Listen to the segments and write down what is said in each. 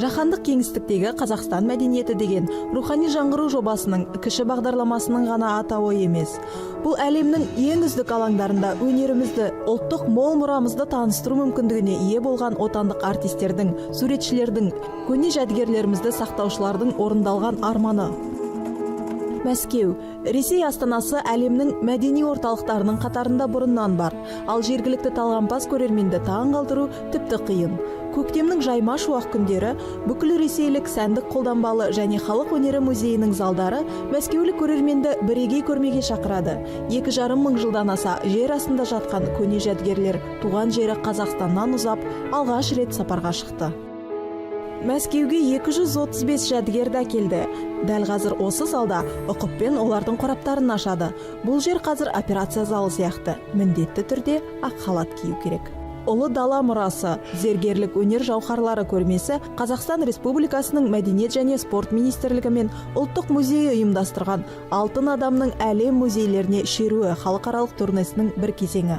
Жаһандық кеңістіктегі Қазақстан мәдениеті деген рухани жаңғыру жобасының кіші бағдарламасының ғана атауы емес. Бұл әлемнің ең үздік алаңдарында өнерімізді, ұлттық мол мұрамызды таныстыру мүмкіндігіне ие болған отандық артистердің, суретшілердің, көне жәдігерлерімізді сақтаушылардың орындалған арманы. Мәскеу, Ресей астанасы әлемнің мәдени орталықтарының қатарында бұрыннан бар, ал жергілікті талғампаз көрерменді таң қалдыру тіпті қиын. Көктемнің жайма шуақ күндері бүкіл ресейлік сәндік қолданбалы және халық өнері музейінің залдары мәскеулік көрерменді бірегей көрмеге шақырады. 2,5 мың жылдан аса жер астында жатқан көне жәдігерлер туған жері Қазақстаннан ұзап алғаш рет сапарға шықты. Мәскеуге 235 жәдігерді әкелді. Дәл қазір осы залда ұқыппен олардың қораптарын ашады. Бұл жер қазір операция залы сияқты. Міндетті түрде ақ халат кию керек. Ұлы дала мұрасы, зергерлік өнер жауһарлары көрмесі Қазақстан Республикасының Мәдениет және спорт министрлігі мен ұлттық музейі ұйымдастырған алтын адамның әлем музейлеріне шеруі халықаралық турнесінің бір кезеңі.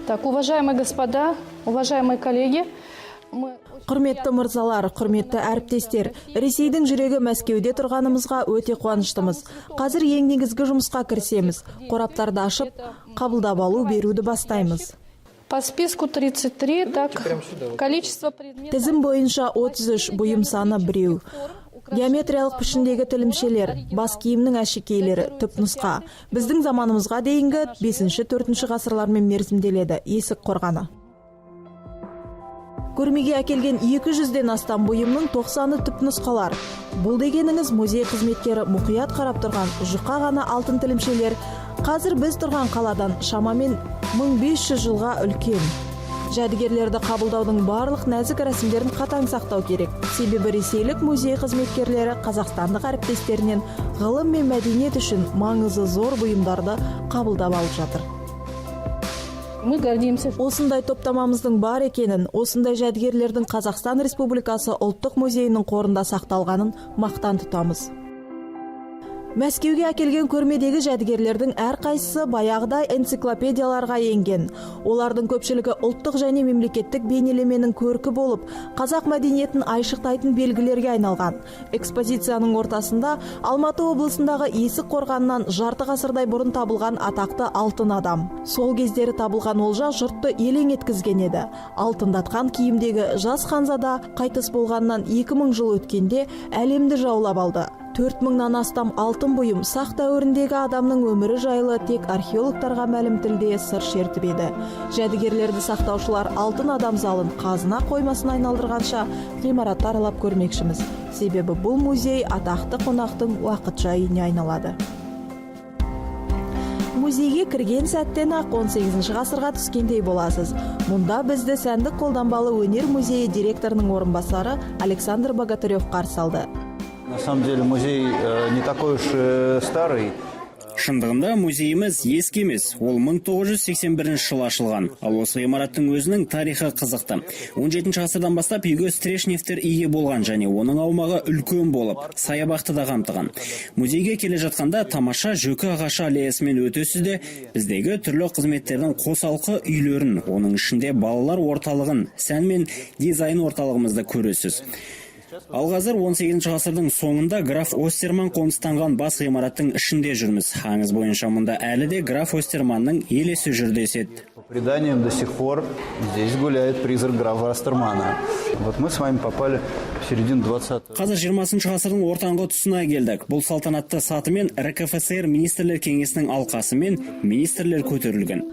Так, уважаемые господа, уважаемые коллеги, Құрметті мырзалар, құрметті әріптестер, Ресейдің жүрегі Мәскеуде тұрғанымызға өте қуаныштымыз. Қазір ең негізгі жұмысқа кірісеміз. Қораптарды ашып, қабылдап алу беруді бастаймыз. По списку 33, так, количество предметов... Тізім бойынша 33, бұйым саны біреу. Геометриялық пішіндегі тілімшелер, бас киімнің әшекейлері, түпнұсқа. Біздің заманымызға дейінгі 5-4 ғасырлармен мерзімделеді, есік қорғаны. Көрмеге әкелген 200-ден астам бұйымның 90-ы түпнұсқалар. Бұл дегеніңіз музей қызметкері мұқият қарап тұрған жұқа ғана алтын тілімшелер. Қазір біз тұрған қаладан шамамен 1500 жылға үлкен. Жәдігерлерді қабылдаудың барлық нәзік рәсімдерін қатаң сақтау керек. Себебі ресейлік музей қызметкерлері қазақстандық әріптестерінен ғылым мен мәдениет үшін маңызы зор бұйымдарды қабылдап алып жатыр. Мы гордимся. Осындай топтамамыздың бар екенін, осындай жәдігерлердің Қазақстан Республикасы ұлттық музейінің қорында сақталғанын мақтан тұтамыз. Мәскеуге әкелген көрмедегі жәдігерлердің әрқайсысы баяғыдай энциклопедияларға енген. Олардың көпшілігі ұлттық және мемлекеттік бейнелеменің көркі болып, қазақ мәдениетін айшықтайтын белгілерге айналған. Экспозицияның ортасында Алматы облысындағы Есік қорғанынан жарты ғасырдай бұрын табылған атақты алтын адам. Сол кездері табылған олжа жұртты елең еткізген еді. Алтындатқан киімдегі жас ханзада қайтыс болғаннан 2000 жыл өткенде әлемді жаулап алды. 4000-нан астам алтын бұйым сақ дәуіріндегі адамның өмірі жайлы тек археологтарға мәлім тілде сыр шертіп еді. Жәдігерлерді сақтаушылар алтын адам залын қазына қоймасын айналдырғанша ғимаратты аралап көрмекшіміз. Себебі бұл музей атақты қонақтың уақытша үйіне айналады. Музейге кірген сәттен ақ 18 ғасырға түскендей боласыз. Мұнда бізді сәндік қолданбалы өнер музейі директорының орынбасары Александр Богатырев қарсы алды. На самом деле музей не такой уж старый. Шындығында музейіміз ескі емес, ол 1981 жылы ашылған. Ал осы ғимараттың өзінің тарихы қызықты. 17 ғасырдан бастап үйге Стрешневтер ие болған және оның аумағы үлкен болып, саябақты да қамтыған. Музейге келе жатқанда тамаша жөкі ағашы аллеясымен өтесіз де біздегі түрлі қызметтердің қосалқы үйлерін, оның ішінде балалар орталығын, сән мен дизайн орталығымызды көресіз. Ал қазір 18 ғасырдың соңында граф Остерман қоныстанған бас ғимараттың ішінде жүрміз. Аңыз бойынша мұнда әлі де граф Остерманның елесі жүр деседі. По преданиям до сих пор здесь гуляет призрак графа Остермана. Вот мы с вами попали в середину 20-го. Қазір 20 ғасырдың ортаңғы тұсына келдік. Бұл салтанатты сатымен РКФСР министрлер кеңесінің алқасымен министрлер көтерілген.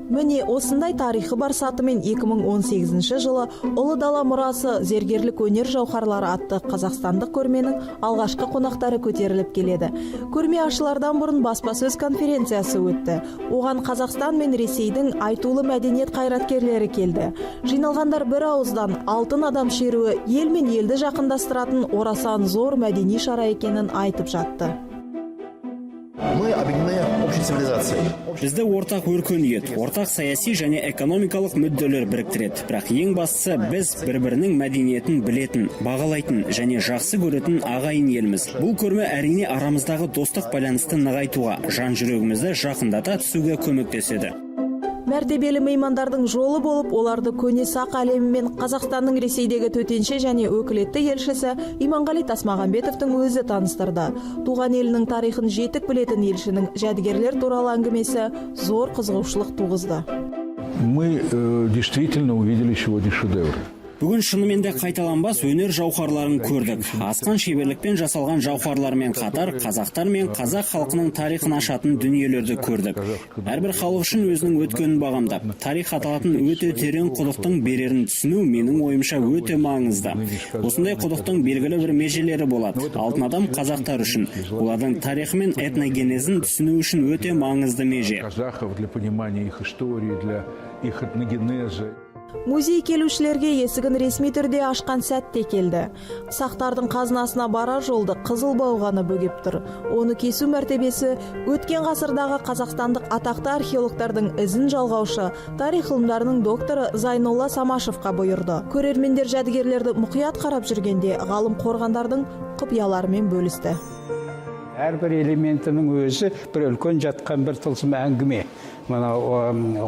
Міне осындай тарихы бар сатымен 2018 жылы Ұлы дала мұрасы зергерлік өнер жауһарлары атты қазақстандық көрменің алғашқы қонақтары көтеріліп келеді. Көрме ашылардан бұрын баспасөз конференциясы өтті. Оған Қазақстан мен Ресейдің айтулы мәдениет қайраткерлері келді. Жиналғандар бір ауыздан алтын адам шеруі ел мен елді жақындастыратын орасан зор мәдени шара екенін айтып жатты. Мы объединены общей цивилизацией. Бізді ортақ өркениет, ортақ саяси және экономикалық мүдделер біріктіреді. Бірақ ең бастысы біз бір-бірінің мәдениетін білетін, бағалайтын және жақсы көретін ағайын елміз. Бұл көрме әрине арамыздағы достық байланысты нығайтуға, жан жүрегімізді жақындата түсуге көмектеседі. Мәртебелі меймандардың жолы болып, оларды көне сақ әлемі мен Қазақстанның Ресейдегі төтенше және өкілетті елшісі Иманғали Тасмағамбетовтың өзі таныстырды. Туған елінің тарихын жетік білетін елшінің жәдігерлер туралы әңгімесі зор қызығушылық туғызды. Мы действительно увидели сегодня шедевр. Бүгін шынымен де қайталанбас өнер жауһарларын көрдік. Асқан шеберлікпен жасалған жауһарлармен қатар, қазақтар мен қазақ халқының тарихын ашатын дүниелерді көрдік. Әрбір халық үшін өзінің өткенін бағамдап, тарих аталатын өте терең құдықтың берерін түсіну менің ойымша өте маңызды. Осындай құдықтың белгілі бір межелері болады. Алтын адам қазақтар үшін, олардың тарихы мен этногенезін түсіну үшін өте маңызды меже. Казахов для понимания их истории, для их этногенеза. Музей келушілерге есігін ресми түрде ашқан сәтте келді. Сақтардың қазынасына барар жолды қызыл бауғаны бөгеп тұр. Оны кесу мәртебесі өткен ғасырдағы қазақстандық атақты археологтардың ізін жалғаушы, тарих ғылымдарының докторы Зайнолла Самашевқа бұйырды. Көрермендер жәдігерлерді мұқият қарап жүргенде ғалым қорғандардың құпияларымен бөлісті. Әрбір элементінің өзі бір үлкен жатқан бір тылсым әңгіме. Мына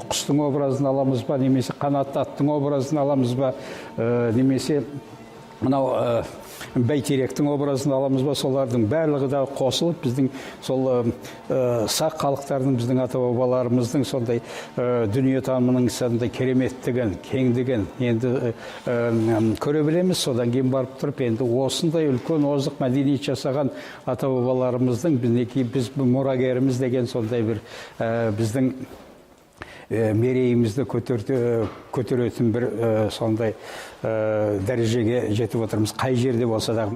құстың образын аламыз ба, немесе қанатты аттың образын аламыз ба, немесе мынау бәйтеректің образын аламыз ба, солардың барлығы да қосылып біздің сол сақ халықтардың, біздің ата-бабаларымыздың сондай дүниетанымының сондай кереметтігін, кеңдігін енді көре білеміз. Содан кейін барып тұрып, енді осындай үлкен озық мәдениет жасаған ата-бабаларымыздың біз мұрагеріміз деген сондай бір біздің мерейімізді көтеретін бір сондай дәрежеге жетіп отырмыз, қай жерде болса да.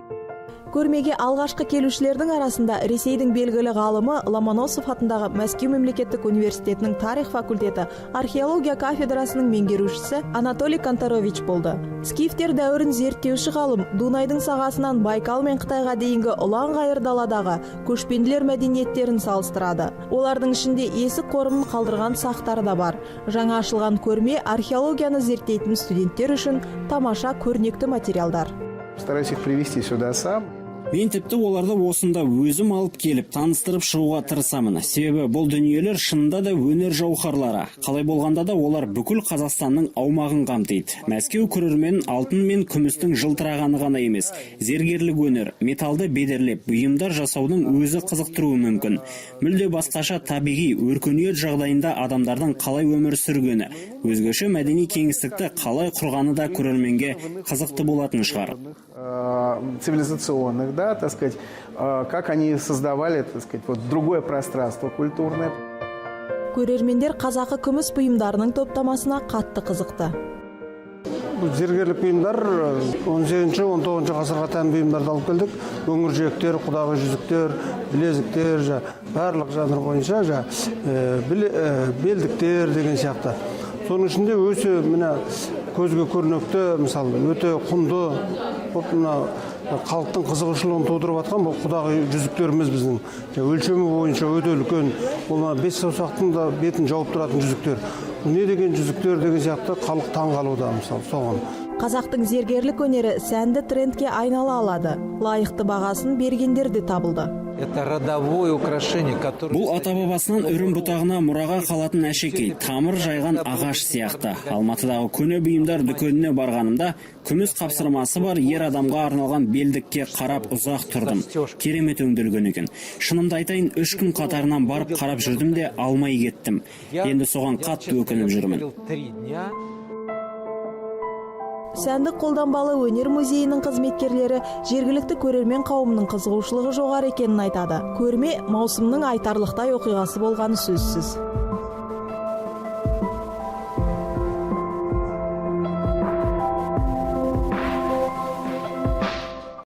Көрмеге алғашқы келушілердің арасында Ресейдің белгілі ғалымы Ломоносов атындағы Мәскеу мемлекеттік университетінің тарих факультеті археология кафедрасының меңгерушісі Анатолий Конторович болды. Скифтер дәуірін зерттеуші ғалым Дунайдың сағасынан Байкал мен Қытайға дейінгі ұлан ғайыр даладағы көшпенділер мәдениеттерін салыстырады. Олардың ішінде есік қорымын қалдырған сақтары да бар. Жаңа ашылған көрме археологияны зерттейтін студенттер үшін тамаша көрнекті материалдар. Стараюсь их привести сюда сам. Мен тіпті оларды осында өзім алып келіп, таныстырып шығуға тырысамын. Себебі бұл дүниелер шынында да өнер жауһарлары. Қалай болғанда да олар бүкіл Қазақстанның аумағын қамтиды. Мәскеу көрермен алтын мен күмістің жылтырағаны ғана емес, зергерлік өнер, металды бедерлеп, бұйымдар жасаудың өзі қызықтыруы мүмкін. Мүлде басқаша табиғи өркениет жағдайында адамдардың қалай өмір сүргені, өзгеше мәдени кеңістікті қалай құрғаны да көрерменге қызықты болатын шығар. Цивилизационных, да, так сказать, как они создавали, так сказать, вот другое пространство культурное. Көрермендер қазақы күміс бұйымдарының топтамасына қатты қызықты. Зергерлік бұйымдар 18-19 ғасырға тән бұйымдарды алып келдік. Өңір жиектер, құдағы жүзіктер, білезіктер, барлық жанр бойынша белдіктер деген сияқты. Соның ішінде өте көзге көрнекті, мысалы, өте құнды, халықтың қызығушылығын тудырып жатқан бұл құдағы жүзіктеріміз біздің. Өлшемі бойынша өте үлкен, ол 5 саусақтың да бетін жауып тұратын жүзіктер. Не деген жүзіктер деген сияқты халық таң қалуда, мысалы, соған. Қазақтың зергерлік өнері сәнді трендке айнала алады. Лайықты бағасын бергендер де табылды. Бұл ата-бабасынан үрім бұтағына мұраға қалатын әшекей, тамыр жайған ағаш сияқты. Алматыдағы көне бұйымдар дүкеніне барғанымда күміс қапсырмасы бар ер адамға арналған белдікке қарап ұзақ тұрдым. Керемет өңделген екен. Шынымды айтайын, 3 күн қатарынан барып қарап жүрдім де алмай кеттім. Енді соған қатты өкініп жүрмін. Сәндік қолданбалы өнер музейінің қызметкерлері жергілікті көрермен қауымның қызығушылығы жоғары екенін айтады. Көрме маусымның айтарлықтай оқиғасы болғаны сөзсіз.